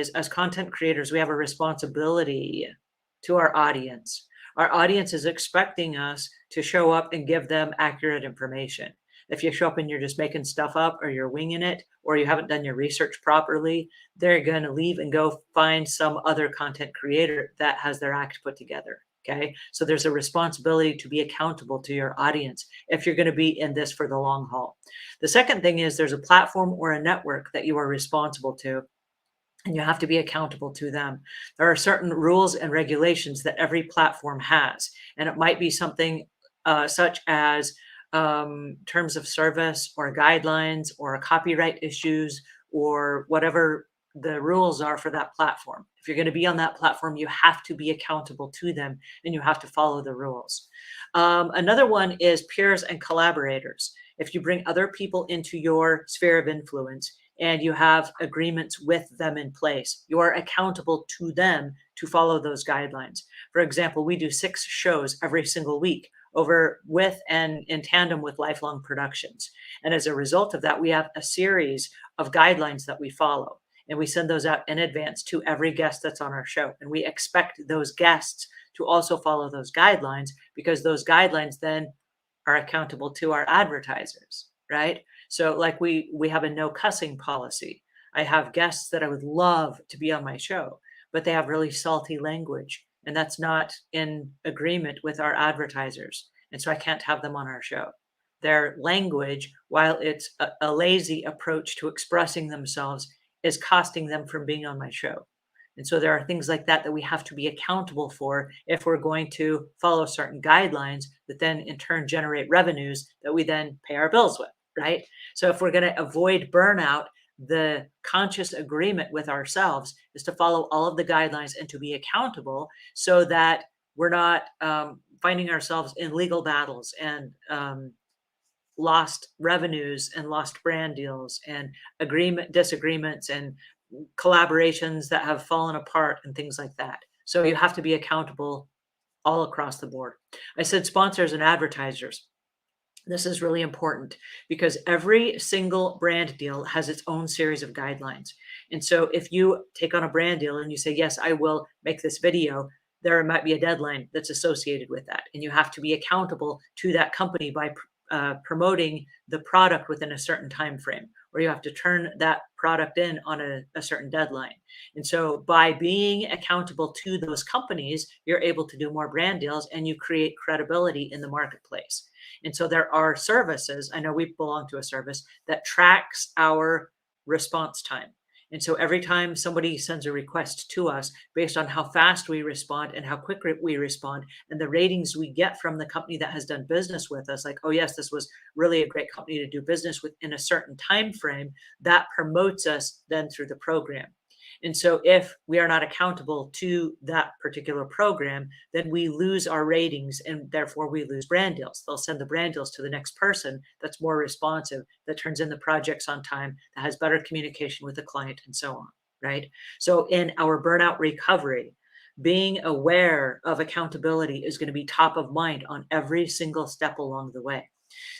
is, as content creators, we have a responsibility to our audience. Our audience is expecting us to show up and give them accurate information. If you show up and you're just making stuff up, or you're winging it, or you haven't done your research properly, they're going to leave and go find some other content creator that has their act put together. Okay. So there's a responsibility to be accountable to your audience if you're going to be in this for the long haul. The second thing is there's a platform or a network that you are responsible to, and you have to be accountable to them. There are certain rules and regulations that every platform has, and it might be something such as terms of service or guidelines or copyright issues or whatever the rules are for that platform. If you're going to be on that platform, you have to be accountable to them and you have to follow the rules. Another one is peers and collaborators. If you bring other people into your sphere of influence and you have agreements with them in place, you are accountable to them to follow those guidelines. For example, we do 6 shows every single week over with and in tandem with Lifelong Productions. And as a result of that, we have a series of guidelines that we follow. And we send those out in advance to every guest that's on our show. And we expect those guests to also follow those guidelines, because those guidelines then are accountable to our advertisers, right? So like we have a no cussing policy. I have guests that I would love to be on my show, but they have really salty language, and that's not in agreement with our advertisers. And so I can't have them on our show. Their language, while it's a lazy approach to expressing themselves, is costing them from being on my show. And so there are things like that that we have to be accountable for if we're going to follow certain guidelines that then in turn generate revenues that we then pay our bills with, right? So if we're going to avoid burnout, the conscious agreement with ourselves is to follow all of the guidelines and to be accountable, so that we're not finding ourselves in legal battles and lost revenues and lost brand deals and disagreements and collaborations that have fallen apart and things like that. So you have to be accountable all across the board. I said sponsors and advertisers. This is really important because every single brand deal has its own series of guidelines. And so if you take on a brand deal and you say, yes, I will make this video, there might be a deadline that's associated with that. And you have to be accountable to that company by promoting the product within a certain time frame, or you have to turn that product in on a certain deadline. And so by being accountable to those companies, you're able to do more brand deals and you create credibility in the marketplace. And so there are services, I know we belong to a service that tracks our response time. And so every time somebody sends a request to us, based on how fast we respond and how quick we respond, and the ratings we get from the company that has done business with us, like, oh yes, this was really a great company to do business with in a certain time frame, that promotes us then through the program. And so if we are not accountable to that particular program, then we lose our ratings and therefore we lose brand deals. They'll send the brand deals to the next person that's more responsive, that turns in the projects on time, that has better communication with the client, and so on, right? So in our burnout recovery, being aware of accountability is going to be top of mind on every single step along the way.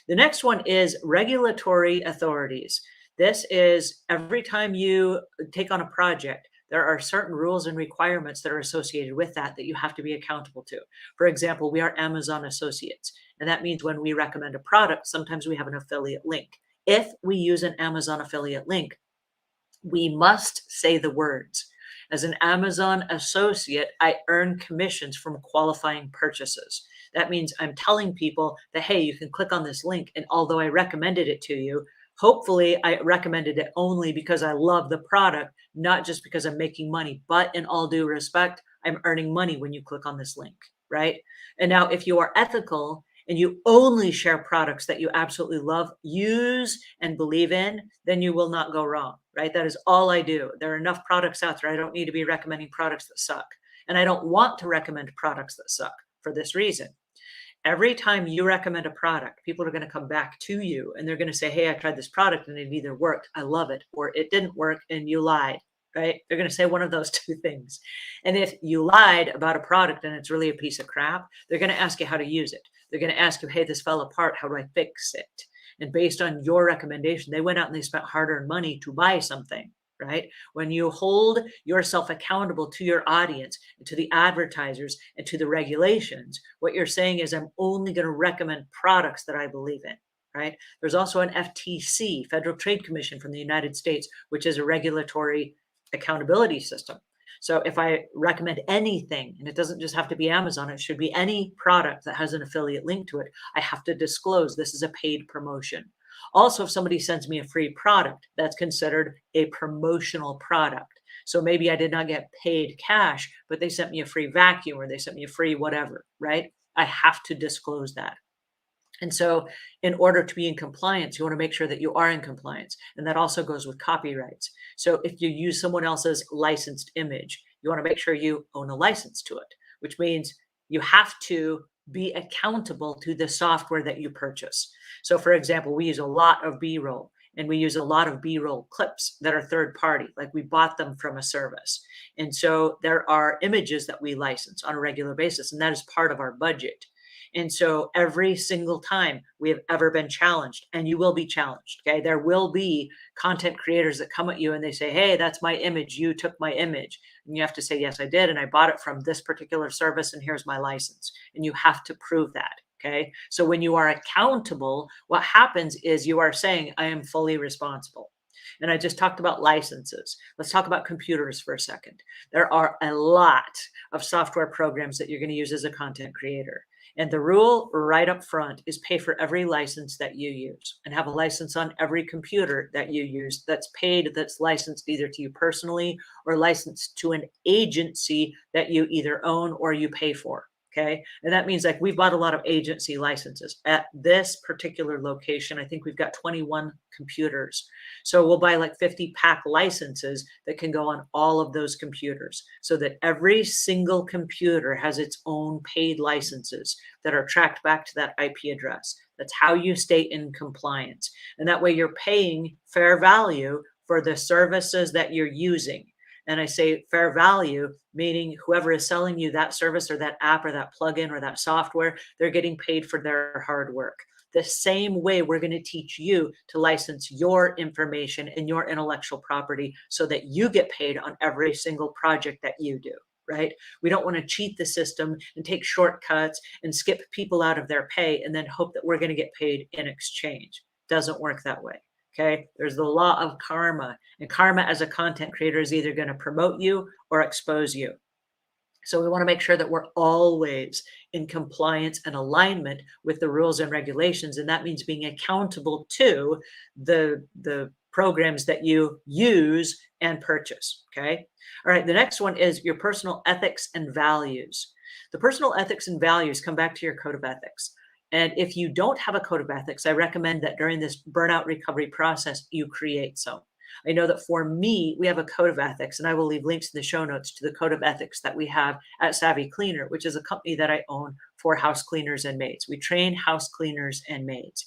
The next one is regulatory authorities. This is every time you take on a project, there are certain rules and requirements that are associated with that you have to be accountable to. For example, we are Amazon associates, and that means when we recommend a product, sometimes we have an affiliate link. If we use an Amazon affiliate link, we must say the words. As an Amazon associate, I earn commissions from qualifying purchases. That means I'm telling people that, hey, you can click on this link, and although I recommended it to you, hopefully I recommended it only because I love the product, not just because I'm making money, but in all due respect, I'm earning money when you click on this link, right? And now if you are ethical and you only share products that you absolutely love, use, and believe in, then you will not go wrong, right? That is all I do. There are enough products out there. I don't need to be recommending products that suck. And I don't want to recommend products that suck for this reason. Every time you recommend a product, people are going to come back to you and they're going to say, hey, I tried this product and it either worked, I love it, or it didn't work and you lied, right? They're going to say one of those two things. And if you lied about a product and it's really a piece of crap, they're going to ask you how to use it. They're going to ask you, hey, this fell apart. How do I fix it? And based on your recommendation, they went out and they spent hard-earned money to buy something, right? When you hold yourself accountable to your audience and to the advertisers and to the regulations, what you're saying is, I'm only going to recommend products that I believe in, right? There's also an FTC, Federal Trade Commission from the United States, which is a regulatory accountability system. So if I recommend anything, and it doesn't just have to be Amazon, it should be any product that has an affiliate link to it, I have to disclose this is a paid promotion. Also, if somebody sends me a free product, that's considered a promotional product. So maybe I did not get paid cash, but they sent me a free vacuum or they sent me a free whatever, right? I have to disclose that. And so, in order to be in compliance, you want to make sure that you are in compliance. And that also goes with copyrights. So, if you use someone else's licensed image, you want to make sure you own a license to it, which means you have to be accountable to the software that you purchase. So, for example, we use a lot of B roll and we use a lot of B roll clips that are third party, like we bought them from a service. And so, there are images that we license on a regular basis, and that is part of our budget. And so every single time we have ever been challenged, and you will be challenged, okay? There will be content creators that come at you and they say, hey, that's my image. You took my image. And you have to say, yes, I did. And I bought it from this particular service, and here's my license. And you have to prove that. Okay. So when you are accountable, what happens is you are saying, I am fully responsible. And I just talked about licenses. Let's talk about computers for a second. There are a lot of software programs that you're going to use as a content creator. And the rule right up front is pay for every license that you use and have a license on every computer that you use that's paid, that's licensed either to you personally or licensed to an agency that you either own or you pay for. Okay. And that means like we've bought a lot of agency licenses at this particular location. I think we've got 21 computers. So we'll buy like 50 pack licenses that can go on all of those computers so that every single computer has its own paid licenses that are tracked back to that IP address. That's how you stay in compliance. And that way you're paying fair value for the services that you're using. And I say fair value, meaning whoever is selling you that service or that app or that plugin or that software, they're getting paid for their hard work. The same way we're going to teach you to license your information and your intellectual property so that you get paid on every single project that you do, right? We don't want to cheat the system and take shortcuts and skip people out of their pay and then hope that we're going to get paid in exchange. Doesn't work that way. Okay. There's the law of karma, and karma as a content creator is either going to promote you or expose you. So we want to make sure that we're always in compliance and alignment with the rules and regulations. And that means being accountable to the programs that you use and purchase. Okay. All right. The next one is your personal ethics and values. The personal ethics and values come back to your code of ethics. And if you don't have a code of ethics, I recommend that during this burnout recovery process, you create some. I know that for me, we have a code of ethics, and I will leave links in the show notes to the code of ethics that we have at Savvy Cleaner, which is a company that I own for house cleaners and maids. We train house cleaners and maids.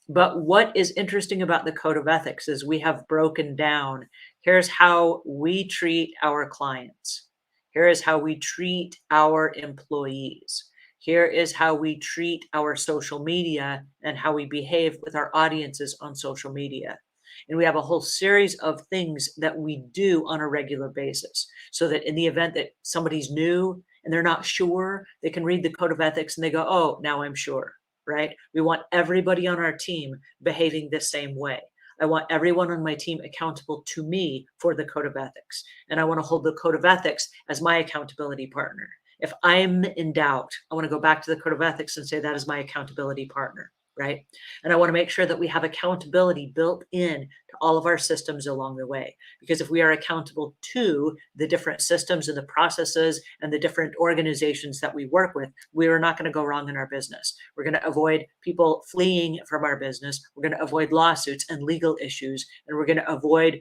But what is interesting about the code of ethics is we have broken down, here's how we treat our clients. Here is how we treat our employees. Here is how we treat our social media and how we behave with our audiences on social media. And we have a whole series of things that we do on a regular basis so that in the event that somebody's new and they're not sure, they can read the code of ethics and they go, oh, now I'm sure, right? We want everybody on our team behaving the same way. I want everyone on my team accountable to me for the code of ethics. And I want to hold the code of ethics as my accountability partner. If I'm in doubt, I want to go back to the code of ethics and say that is my accountability partner, right? And I want to make sure that we have accountability built in to all of our systems along the way. Because if we are accountable to the different systems and the processes and the different organizations that we work with, we are not going to go wrong in our business. We're going to avoid people fleeing from our business. We're going to avoid lawsuits and legal issues, and we're going to avoid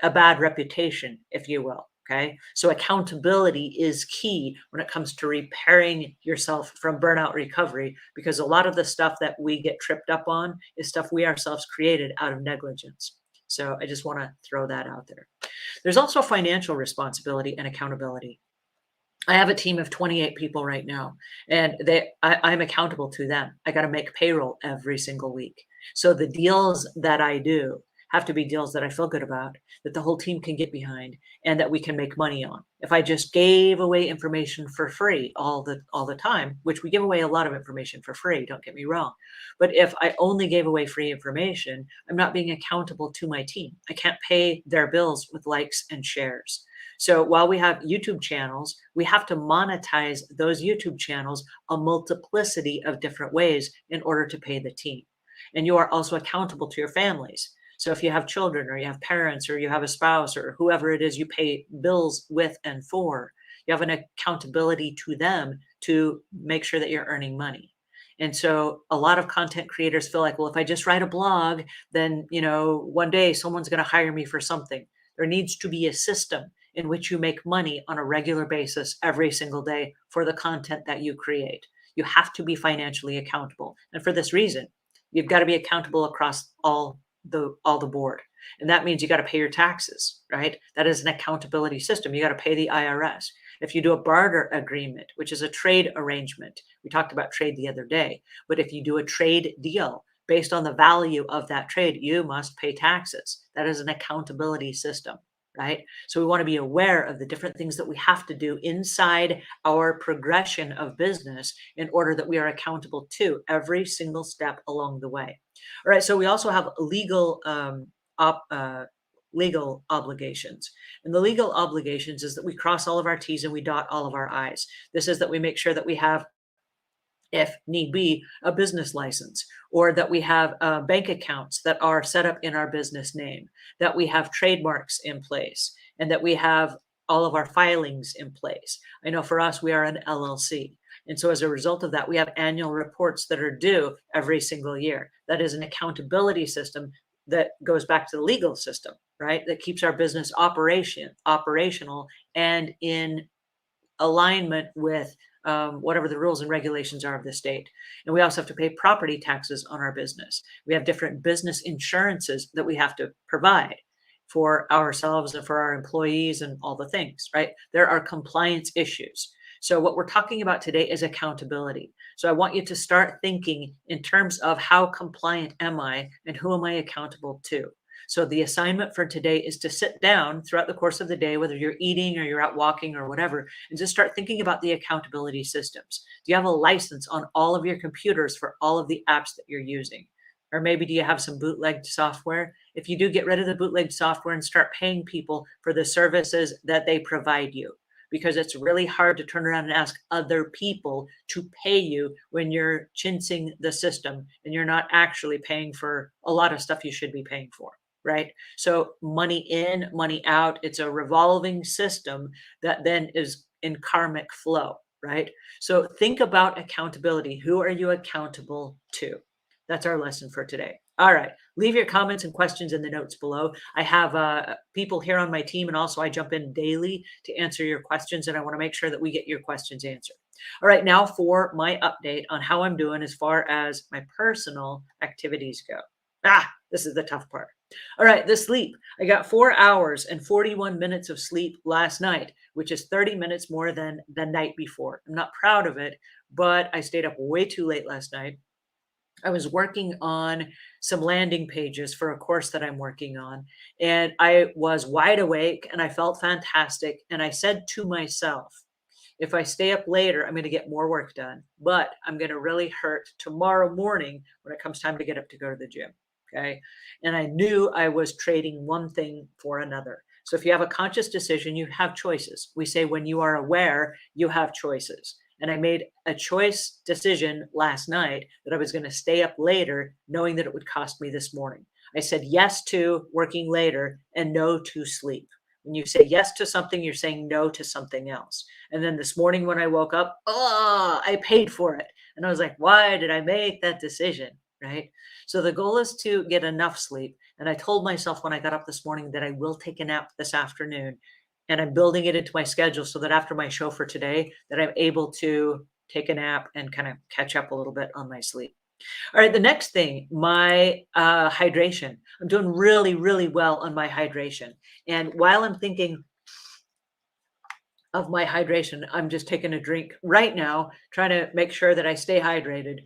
a bad reputation, if you will. Okay. So accountability is key when it comes to repairing yourself from burnout recovery, because a lot of the stuff that we get tripped up on is stuff we ourselves created out of negligence. So I just want to throw that out there. There's also financial responsibility and accountability. I have a team of 28 people right now, and I'm accountable to them. I got to make payroll every single week. So the deals that I do have to be deals that I feel good about, that the whole team can get behind, and that we can make money on. If I just gave away information for free all the time, which we give away a lot of information for free, don't get me wrong, but if I only gave away free information, I'm not being accountable to my team. I can't pay their bills with likes and shares. So while we have YouTube channels, we have to monetize those YouTube channels a multiplicity of different ways in order to pay the team. And you are also accountable to your families. So if you have children or you have parents or you have a spouse or whoever it is you pay bills with and for, you have an accountability to them to make sure that you're earning money. And so a lot of content creators feel like, well, if I just write a blog, then, one day someone's going to hire me for something. There needs to be a system in which you make money on a regular basis every single day for the content that you create. You have to be financially accountable. And for this reason, you've got to be accountable across all the board. And that means you got to pay your taxes, right? That is an accountability system. You got to pay the IRS. If you do a barter agreement, which is a trade arrangement, we talked about trade the other day, but if you do a trade deal based on the value of that trade, you must pay taxes. That is an accountability system, right? So we want to be aware of the different things that we have to do inside our progression of business in order that we are accountable to every single step along the way. All right. So we also have legal obligations. And the legal obligations is that we cross all of our T's and we dot all of our I's. This is that we make sure that we have, if need be, a business license, or that we have bank accounts that are set up in our business name, that we have trademarks in place, and that we have all of our filings in place. I know for us, we are an LLC. And so as a result of that, we have annual reports that are due every single year. That is an accountability system that goes back to the legal system, right? That keeps our business operational and in alignment with whatever the rules and regulations are of the state. And we also have to pay property taxes on our business. We have different business insurances that we have to provide for ourselves and for our employees and all the things, right? There are compliance issues. So what we're talking about today is accountability. So I want you to start thinking in terms of how compliant am I and who am I accountable to? So the assignment for today is to sit down throughout the course of the day, whether you're eating or you're out walking or whatever, and just start thinking about the accountability systems. Do you have a license on all of your computers for all of the apps that you're using? Or maybe do you have some bootlegged software? If you do, get rid of the bootlegged software and start paying people for the services that they provide you, because it's really hard to turn around and ask other people to pay you when you're chinsing the system and you're not actually paying for a lot of stuff you should be paying for. Right? So money in, money out, it's a revolving system that then is in karmic flow, right? So think about accountability. Who are you accountable to? That's our lesson for today. All right. Leave your comments and questions in the notes below. I have people here on my team, and also I jump in daily to answer your questions, and I want to make sure that we get your questions answered. All right. Now for my update on how I'm doing as far as my personal activities go. This is the tough part. All right, the sleep. I got 4 hours and 41 minutes of sleep last night, which is 30 minutes more than the night before. I'm not proud of it, but I stayed up way too late last night. I was working on some landing pages for a course that I'm working on, and I was wide awake and I felt fantastic. And I said to myself, if I stay up later, I'm going to get more work done, but I'm going to really hurt tomorrow morning when it comes time to get up to go to the gym. Okay. And I knew I was trading one thing for another. So if you have a conscious decision, you have choices. We say when you are aware, you have choices. And I made a choice decision last night that I was going to stay up later, knowing that it would cost me this morning. I said yes to working later and no to sleep. When you say yes to something, you're saying no to something else. And then this morning when I woke up, I paid for it. And I was like, why did I make that decision? Right? So the goal is to get enough sleep. And I told myself when I got up this morning that I will take a nap this afternoon. And I'm building it into my schedule so that after my show for today, that I'm able to take a nap and kind of catch up a little bit on my sleep. All right, the next thing, my hydration. I'm doing really, really well on my hydration. And while I'm thinking of my hydration, I'm just taking a drink right now, trying to make sure that I stay hydrated.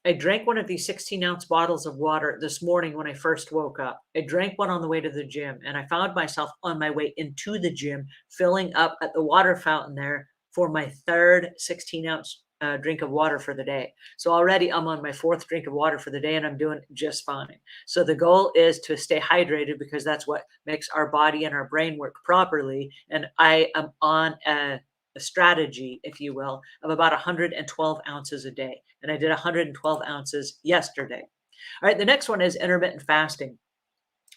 I drank one of these 16-ounce bottles of water this morning when I first woke up. I drank one on the way to the gym, and I found myself on my way into the gym filling up at the water fountain there for my third 16-ounce drink of water for the day. So already I'm on my fourth drink of water for the day, and I'm doing just fine. So the goal is to stay hydrated because that's what makes our body and our brain work properly. And I am on a strategy, if you will, of about 112 ounces a day. And I did 112 ounces yesterday. All right, the next one is intermittent fasting.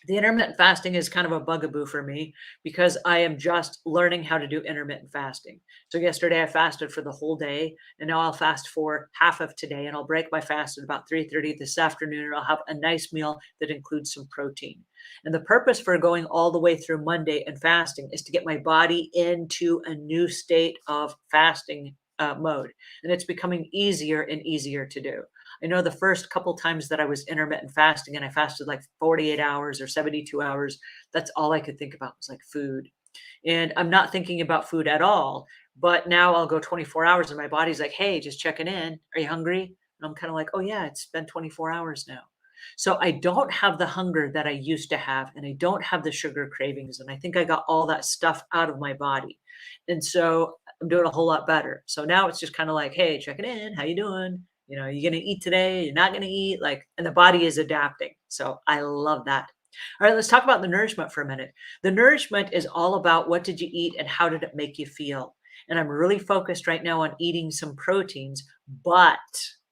The intermittent fasting is kind of a bugaboo for me because I am just learning how to do intermittent fasting. So yesterday I fasted for the whole day, and now I'll fast for half of today, and I'll break my fast at about 3:30 this afternoon, and I'll have a nice meal that includes some protein. And the purpose for going all the way through Monday and fasting is to get my body into a new state of fasting mode, and it's becoming easier and easier to do. I know the first couple times that I was intermittent fasting and I fasted like 48 hours or 72 hours, that's all I could think about was like food. And I'm not thinking about food at all. But now I'll go 24 hours and my body's like, hey, just checking in. Are you hungry? And I'm kind of like, oh, yeah, it's been 24 hours now. So I don't have the hunger that I used to have, and I don't have the sugar cravings. And I think I got all that stuff out of my body. And so I'm doing a whole lot better. So now it's just kind of like, hey, checking in. How you doing? You know, you gonna eat today? You're not gonna eat, like, and the body is adapting. So I love that. All right, let's talk about the nourishment for a minute. The nourishment is all about what did you eat and how did it make you feel? And I'm really focused right now on eating some proteins, but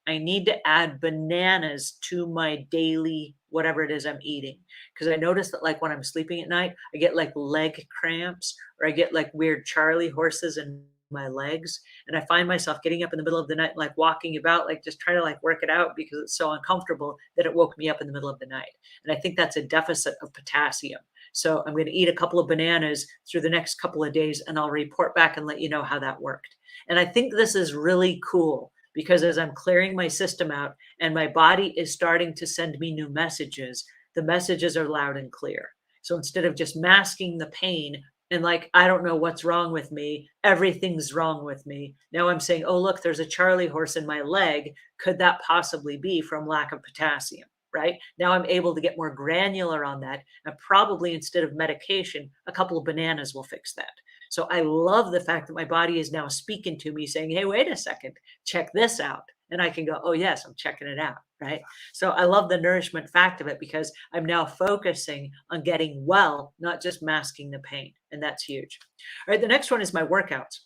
I need to add bananas to my daily whatever it is I'm eating. Because I notice that like when I'm sleeping at night, I get like leg cramps or I get like weird Charlie horses in my legs. And I find myself getting up in the middle of the night, like walking about, like just trying to like work it out because it's so uncomfortable that it woke me up in the middle of the night. And I think that's a deficit of potassium. So I'm going to eat a couple of bananas through the next couple of days and I'll report back and let you know how that worked. And I think this is really cool because as I'm clearing my system out and my body is starting to send me new messages, the messages are loud and clear. So instead of just masking the pain and like, I don't know what's wrong with me, everything's wrong with me. Now I'm saying, oh, look, there's a Charlie horse in my leg. Could that possibly be from lack of potassium? Right now, I'm able to get more granular on that. And probably instead of medication, a couple of bananas will fix that. So I love the fact that my body is now speaking to me saying, hey, wait a second, check this out. And I can go, oh, yes, I'm checking it out. Right. So I love the nourishment fact of it because I'm now focusing on getting well, not just masking the pain. And that's huge. All right. The next one is my workouts.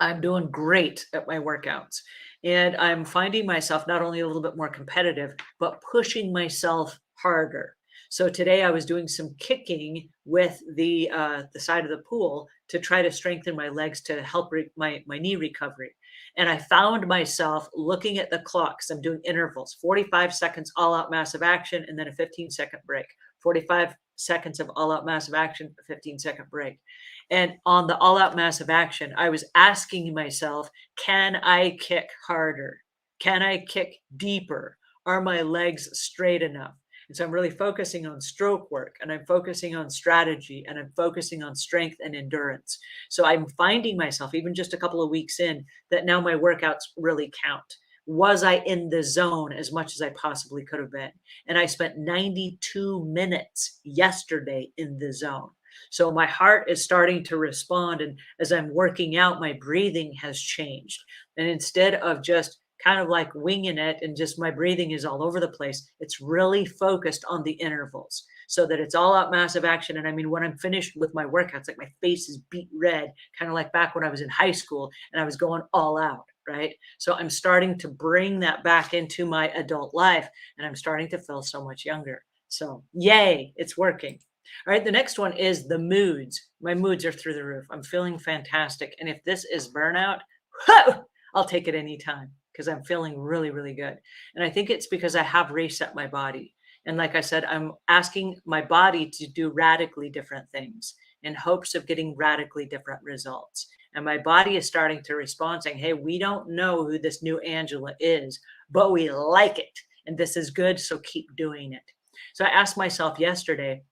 I'm doing great at my workouts. And I'm finding myself not only a little bit more competitive, but pushing myself harder. So today I was doing some kicking with the side of the pool to try to strengthen my legs to help my knee recovery. And I found myself looking at the clock 'cause I'm doing intervals, 45 seconds all out massive action, and then a 15-second break. 45 seconds of all out massive action, a 15-second break. And on the all out massive action, I was asking myself, can I kick harder? Can I kick deeper? Are my legs straight enough? And so I'm really focusing on stroke work and I'm focusing on strategy and I'm focusing on strength and endurance. So I'm finding myself, even just a couple of weeks in, that now my workouts really count. Was I in the zone as much as I possibly could have been? And I spent 92 minutes yesterday in the zone. So my heart is starting to respond. And as I'm working out, my breathing has changed. And instead of just kind of like winging it and just my breathing is all over the place, it's really focused on the intervals so that it's all out massive action. And I mean, when I'm finished with my workouts, like my face is beet red, kind of like back when I was in high school and I was going all out. Right. So I'm starting to bring that back into my adult life and I'm starting to feel so much younger. So yay, it's working. All right, the next one is the moods. My moods are through the roof. I'm feeling fantastic. And if this is burnout, I'll take it anytime because I'm feeling really, really good. And I think it's because I have reset my body. And like I said, I'm asking my body to do radically different things in hopes of getting radically different results. And my body is starting to respond saying, hey, we don't know who this new Angela is, but we like it. And this is good. So keep doing it. So I asked myself yesterday,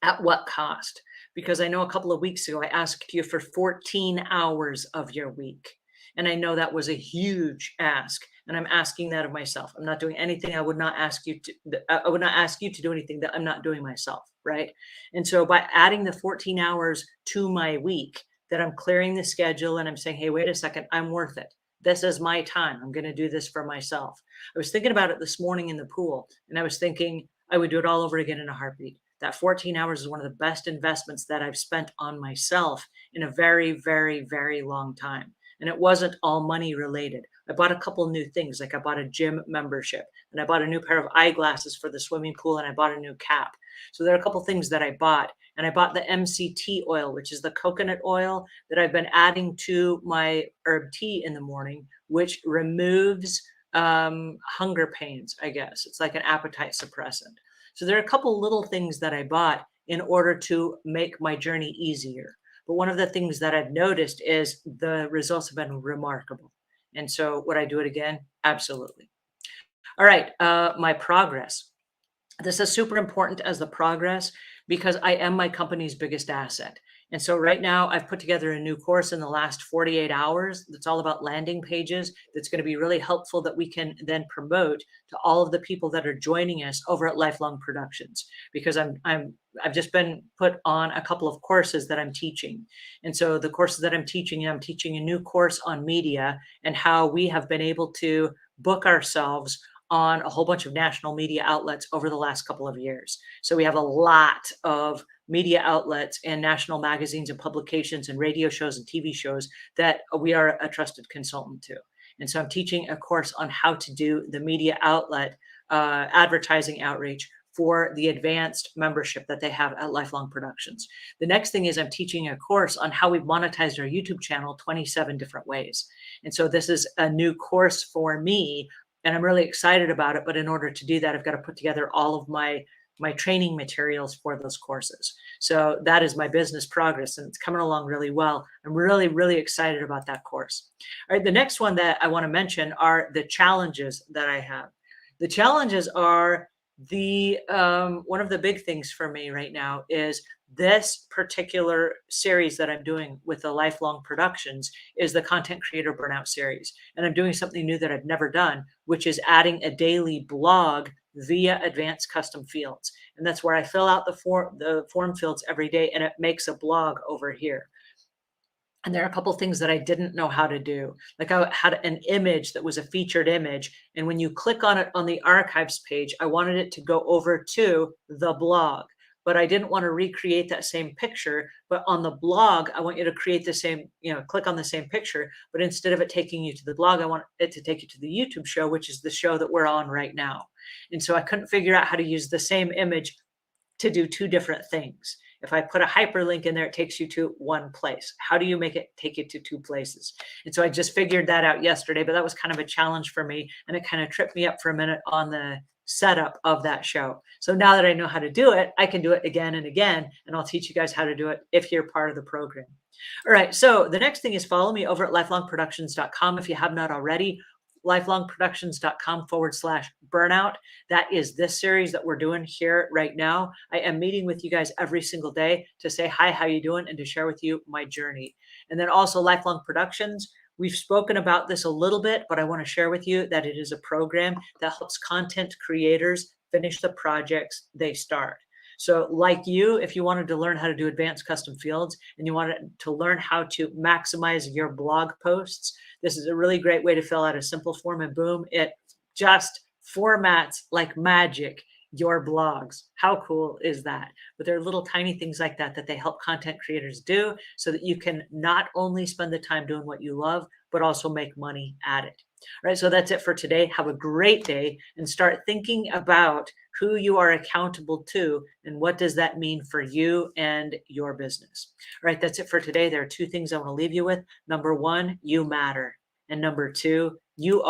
at what cost? Because I know a couple of weeks ago, I asked you for 14 hours of your week. And I know that was a huge ask. And I'm asking that of myself. I'm not doing anything I would not ask you to, I would not ask you to do anything that I'm not doing myself. Right. And so by adding the 14 hours to my week, that I'm clearing the schedule and I'm saying, hey, wait a second, I'm worth it. This is my time. I'm going to do this for myself. I was thinking about it this morning in the pool, and I was thinking I would do it all over again in a heartbeat. That 14 hours is one of the best investments that I've spent on myself in a very, very, very long time. And it wasn't all money related. I bought a couple new things, like I bought a gym membership, and I bought a new pair of eyeglasses for the swimming pool, and I bought a new cap. So there are a couple things that I bought, and I bought the MCT oil, which is the coconut oil that I've been adding to my herb tea in the morning, which removes hunger pains, I guess. It's like an appetite suppressant. So there are a couple little things that I bought in order to make my journey easier. But one of the things that I've noticed is the results have been remarkable. And so would I do it again? Absolutely. All right, my progress. This is super important as the progress because I am my company's biggest asset. And so right now I've put together a new course in the last 48 hours that's all about landing pages that's going to be really helpful that we can then promote to all of the people that are joining us over at Lifelong Productions because I've just been put on a couple of courses that I'm teaching. And so the courses that I'm teaching a new course on media and how we have been able to book ourselves on a whole bunch of national media outlets over the last couple of years. So we have a lot of media outlets and national magazines and publications and radio shows and TV shows that we are a trusted consultant to. And so I'm teaching a course on how to do the media outlet advertising outreach for the advanced membership that they have at Lifelong Productions. The next thing is I'm teaching a course on how we've monetized our YouTube channel 27 different ways. And so this is a new course for me and I'm really excited about it. But in order to do that, I've got to put together all of my training materials for those courses. So that is my business progress, and it's coming along really well. I'm really, really excited about that course. All right, the next one that I want to mention are the challenges that I have. The challenges are the one of the big things for me right now is this particular series that I'm doing with the Lifelong Productions is the Content Creator Burnout series. And I'm doing something new that I've never done, which is adding a daily blog via advanced custom fields. And that's where I fill out the form fields every day and it makes a blog over here. And there are a couple things that I didn't know how to do. Like I had an image that was a featured image. And when you click on it on the archives page, I wanted it to go over to the blog. But I didn't want to recreate that same picture. But on the blog, I want you to create the same, click on the same picture. But instead of it taking you to the blog, I want it to take you to the YouTube show, which is the show that we're on right now. And so I couldn't figure out how to use the same image to do two different things. If I put a hyperlink in there, it takes you to one place. How do you make it take you to two places? And so I just figured that out yesterday, but that was kind of a challenge for me. And it kind of tripped me up for a minute on the setup of that show. So now that I know how to do it, I can do it again and again. And I'll teach you guys how to do it if you're part of the program. All right. So the next thing is follow me over at lifelongproductions.com if you have not already. lifelongproductions.com/burnout. That is this series that we're doing here right now. I am meeting with you guys every single day to say, hi, how you doing? And to share with you my journey. And then also Lifelong Productions. We've spoken about this a little bit, but I want to share with you that it is a program that helps content creators finish the projects they start. So like you, if you wanted to learn how to do advanced custom fields and you wanted to learn how to maximize your blog posts, this is a really great way to fill out a simple form and boom, it just formats like magic your blogs. How cool is that? But there are little tiny things like that that they help content creators do so that you can not only spend the time doing what you love, but also make money at it. All right, so that's it for today. Have a great day and start thinking about who you are accountable to and what does that mean for you and your business. All right, that's it for today. There are two things I want to leave you with. Number one, you matter. And number two, you